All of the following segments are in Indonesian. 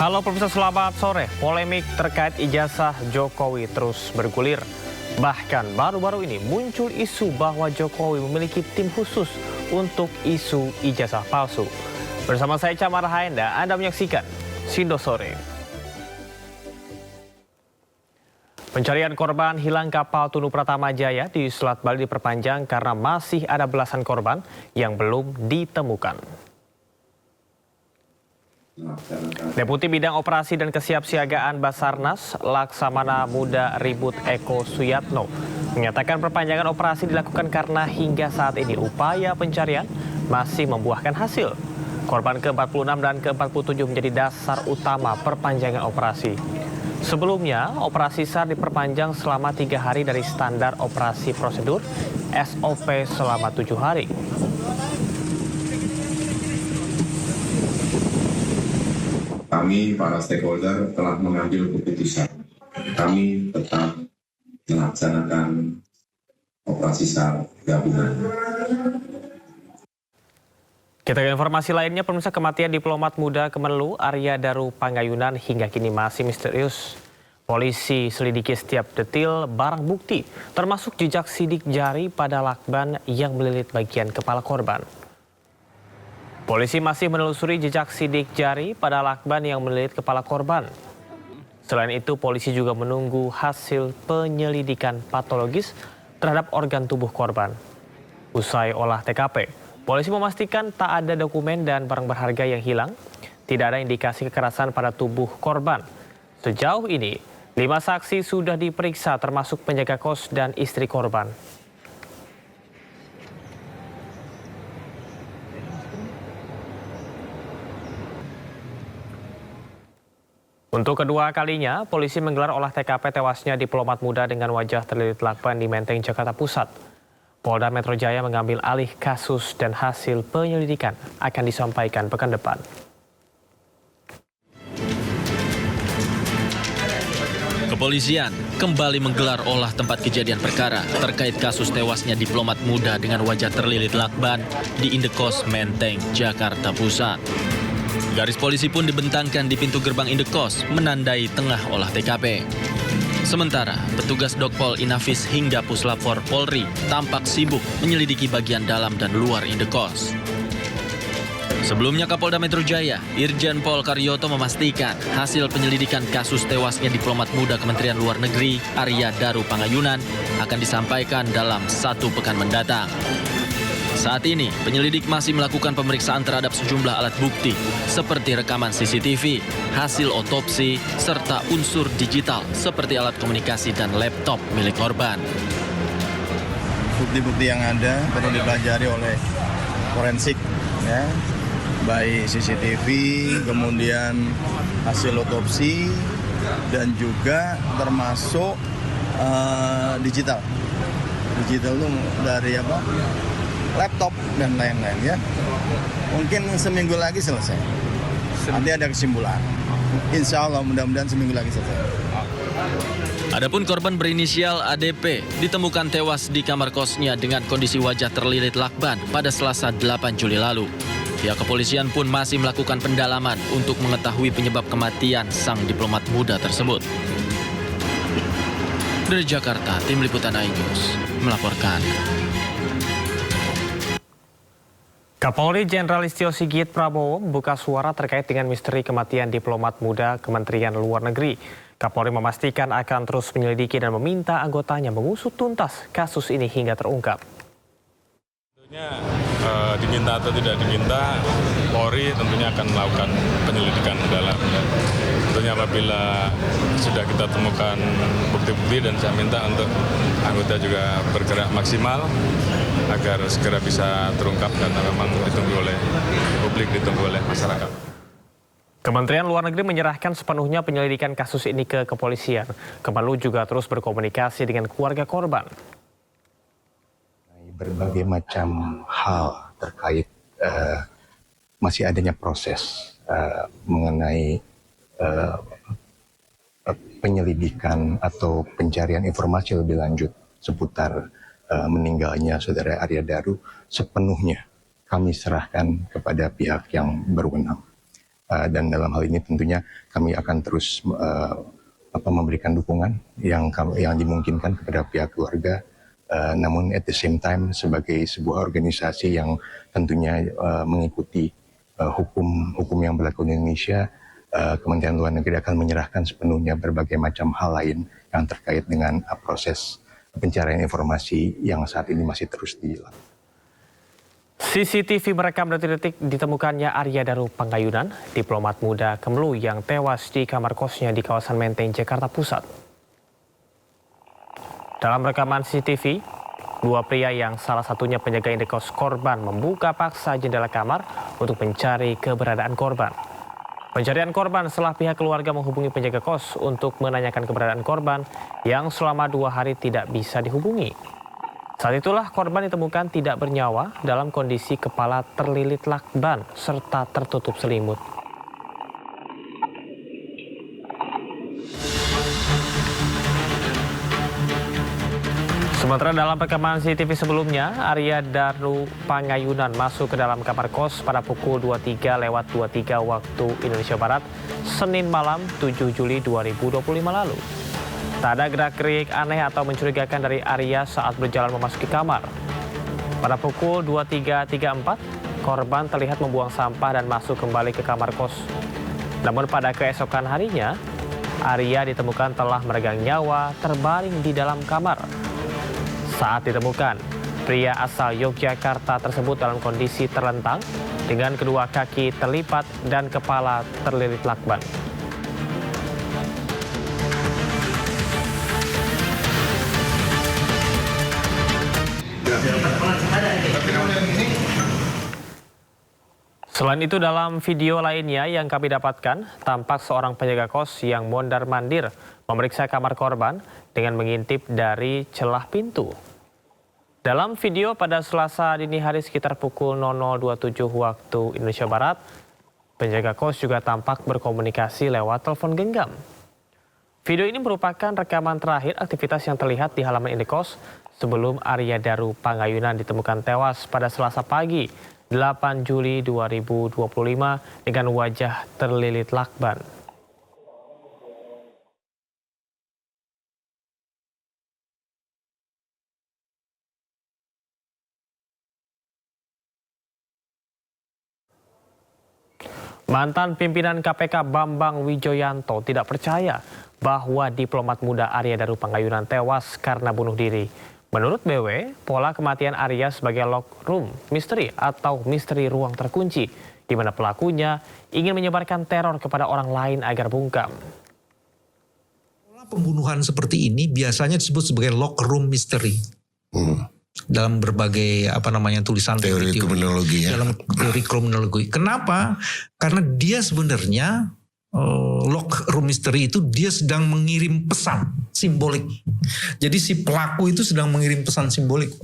Halo pemirsa, selamat sore. Polemik terkait ijazah Jokowi terus bergulir. Bahkan baru-baru ini muncul isu bahwa Jokowi memiliki tim khusus untuk isu ijazah palsu. Bersama saya Camar Haenda, Anda menyaksikan Sindo Sore. Pencarian korban hilang kapal Tunu Pratama Jaya di Selat Bali diperpanjang karena masih ada belasan korban yang belum ditemukan. Deputi Bidang Operasi dan Kesiapsiagaan Basarnas Laksamana Muda Ribut Eko Suyatno menyatakan perpanjangan operasi dilakukan karena hingga saat ini upaya pencarian masih membuahkan hasil. Korban ke-46 dan ke-47 menjadi dasar utama perpanjangan operasi. Sebelumnya, operasi SAR diperpanjang selama 3 hari dari standar operasi prosedur SOP selama 7 hari. Kami, para stakeholder, telah mengambil keputusan. Kami tetap melaksanakan operasi SAR gabungan. Kita ke informasi lainnya, pemirsa, kematian diplomat muda Kemenlu Arya Daru Pangayunan hingga kini masih misterius. Polisi selidiki setiap detil barang bukti, termasuk jejak sidik jari pada lakban yang melilit bagian kepala korban. Polisi masih menelusuri jejak sidik jari pada lakban yang melilit kepala korban. Selain itu, polisi juga menunggu hasil penyelidikan patologis terhadap organ tubuh korban. Usai olah TKP, polisi memastikan tak ada dokumen dan barang berharga yang hilang. Tidak ada indikasi kekerasan pada tubuh korban. Sejauh ini, 5 saksi sudah diperiksa termasuk penjaga kos dan istri korban. Untuk kedua kalinya, polisi menggelar olah TKP tewasnya diplomat muda dengan wajah terlilit lakban di Menteng, Jakarta Pusat. Polda Metro Jaya mengambil alih kasus dan hasil penyelidikan akan disampaikan pekan depan. Kepolisian kembali menggelar olah tempat kejadian perkara terkait kasus tewasnya diplomat muda dengan wajah terlilit lakban di Indekos Menteng, Jakarta Pusat. Garis polisi pun dibentangkan di pintu gerbang Indekos menandai tengah olah TKP. Sementara, petugas Dokpol Inafis hingga Puslap 4 Polri tampak sibuk menyelidiki bagian dalam dan luar Indekos. Sebelumnya Kapolda Metro Jaya, Irjen Pol Karyoto memastikan hasil penyelidikan kasus tewasnya diplomat muda Kementerian Luar Negeri Arya Daru Pangayunan akan disampaikan dalam 1 pekan mendatang. Saat ini, penyelidik masih melakukan pemeriksaan terhadap sejumlah alat bukti seperti rekaman CCTV, hasil otopsi, serta unsur digital seperti alat komunikasi dan laptop milik korban. Bukti-bukti yang ada perlu dipelajari oleh forensik, ya, baik CCTV, kemudian hasil otopsi, dan juga termasuk digital. Digital itu dari apa? Laptop dan lain-lain, ya. Mungkin seminggu lagi selesai. Nanti ada kesimpulan. Insya Allah mudah-mudahan seminggu lagi selesai. Adapun korban berinisial ADP ditemukan tewas di kamar kosnya dengan kondisi wajah terlilit lakban pada Selasa 8 Juli lalu. Pihak kepolisian pun masih melakukan pendalaman untuk mengetahui penyebab kematian sang diplomat muda tersebut. Dari Jakarta, Tim Liputan iNews melaporkan. Kapolri Jenderal Listio Sigit Prabowo membuka suara terkait dengan misteri kematian diplomat muda Kementerian Luar Negeri. Kapolri memastikan akan terus menyelidiki dan meminta anggotanya mengusut tuntas kasus ini hingga terungkap. Tentunya diminta atau tidak diminta, Polri tentunya akan melakukan penyelidikan mendalam. Tentunya apabila sudah kita temukan bukti-bukti, dan saya minta untuk anggota juga bergerak maksimal agar segera bisa terungkap karena memang ditunggu oleh publik, ditunggu oleh masyarakat. Kementerian Luar Negeri menyerahkan sepenuhnya penyelidikan kasus ini ke kepolisian. Kemenlu juga terus berkomunikasi dengan keluarga korban. Berbagai macam hal terkait masih adanya proses mengenai penyelidikan atau pencarian informasi lebih lanjut seputar meninggalnya saudara Arya Daru sepenuhnya kami serahkan kepada pihak yang berwenang. Dan dalam hal ini tentunya kami akan terus memberikan dukungan yang dimungkinkan kepada pihak keluarga. Namun at the same time sebagai sebuah organisasi yang tentunya mengikuti hukum yang berlaku di Indonesia, Kementerian Luar Negeri akan menyerahkan sepenuhnya berbagai macam hal lain yang terkait dengan proses pencarian informasi yang saat ini masih terus dilakukan. CCTV merekam detik-detik ditemukannya Arya Daru Panggayunan, diplomat muda Kemlu yang tewas di kamar kosnya di kawasan Menteng, Jakarta Pusat. Dalam rekaman CCTV, dua pria yang salah satunya penjaga indekos korban membuka paksa jendela kamar untuk mencari keberadaan korban. Pencarian korban setelah pihak keluarga menghubungi penjaga kos untuk menanyakan keberadaan korban yang selama 2 hari tidak bisa dihubungi. Saat itulah korban ditemukan tidak bernyawa dalam kondisi kepala terlilit lakban serta tertutup selimut. Sementara dalam rekaman CCTV sebelumnya, Arya Daru Panggayunan masuk ke dalam kamar kos pada pukul 23:23 waktu Indonesia Barat, Senin malam 7 Juli 2025 lalu. Tak ada gerak-gerik aneh atau mencurigakan dari Arya saat berjalan memasuki kamar. Pada pukul 23.34, korban terlihat membuang sampah dan masuk kembali ke kamar kos. Namun pada keesokan harinya, Arya ditemukan telah meregang nyawa terbaring di dalam kamar. Saat ditemukan, pria asal Yogyakarta tersebut dalam kondisi terlentang dengan kedua kaki terlipat dan kepala terlilit lakban. Selain itu, dalam video lainnya yang kami dapatkan, tampak seorang penjaga kos yang mondar-mandir memeriksa kamar korban dengan mengintip dari celah pintu. Dalam video pada Selasa dini hari sekitar pukul 00.27 waktu Indonesia Barat, penjaga kos juga tampak berkomunikasi lewat telepon genggam. Video ini merupakan rekaman terakhir aktivitas yang terlihat di halaman indekos sebelum Arya Daru Panggayunan ditemukan tewas pada Selasa pagi 8 Juli 2025 dengan wajah terlilit lakban. Mantan pimpinan KPK Bambang Wijoyanto tidak percaya bahwa diplomat muda Arya Daru Panggayunan tewas karena bunuh diri. Menurut BW, pola kematian Arya sebagai lock room misteri atau misteri ruang terkunci, di mana pelakunya ingin menyebarkan teror kepada orang lain agar bungkam. Pola pembunuhan seperti ini biasanya disebut sebagai lock room mystery. Dalam berbagai tulisan teori kriminologi ya. Dalam teori kriminologi. Kenapa? Karena dia sebenarnya lock room mystery itu dia sedang mengirim pesan simbolik. Jadi si pelaku itu sedang mengirim pesan simbolik.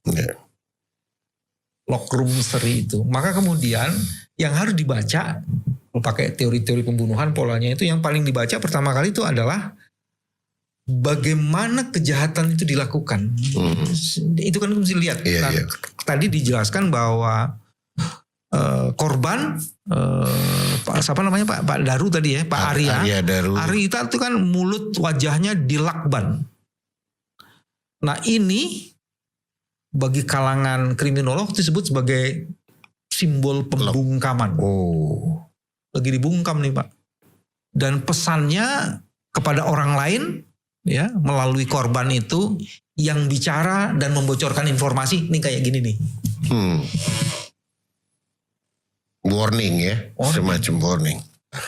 Yeah. Lock room mystery itu. Maka kemudian yang harus dibaca pakai teori-teori pembunuhan polanya itu yang paling dibaca pertama kali itu adalah bagaimana kejahatan itu dilakukan. Itu kan mesti lihat. Tadi dijelaskan bahwa korban Pak Daru tadi ya, Pak Arya. Arya itu kan mulut wajahnya dilakban. Nah ini bagi kalangan kriminolog disebut sebagai simbol pembungkaman. Lagi dibungkam nih Pak. Dan pesannya kepada orang lain ya melalui korban itu yang bicara dan membocorkan informasi ini kayak gini nih. Warning ya, semacam warning.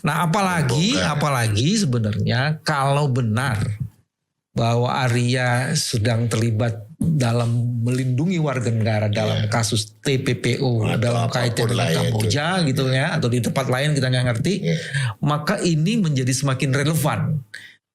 Nah apalagi sebenarnya kalau benar bahwa Arya sedang terlibat dalam melindungi warga negara dalam kasus TPPO dalam kaitan dengan Kamboja gitu ya, atau di tempat lain kita nggak ngerti, maka ini menjadi semakin relevan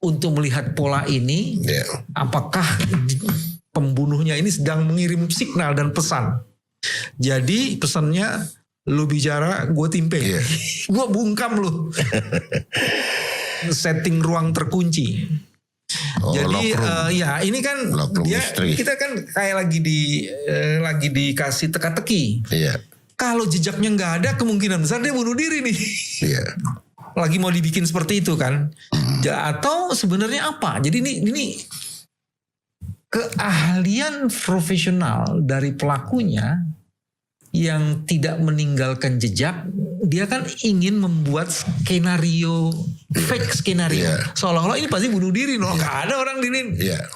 untuk melihat pola ini, apakah pembunuhnya ini sedang mengirim signal dan pesan. Jadi pesannya, lu bicara, gue timpe. Gue bungkam lu. Setting ruang terkunci. Jadi ini kan kita kan kayak lagi dikasih teka-teki. Kalau jejaknya nggak ada, kemungkinan besar dia bunuh diri nih. Iya. Lagi mau dibikin seperti itu kan? Atau sebenarnya apa? Jadi ini keahlian profesional dari pelakunya yang tidak meninggalkan jejak. Dia kan ingin membuat skenario, fake skenario. Seolah-olah ini pasti bunuh diri. Nggak ada orang diri. Iya.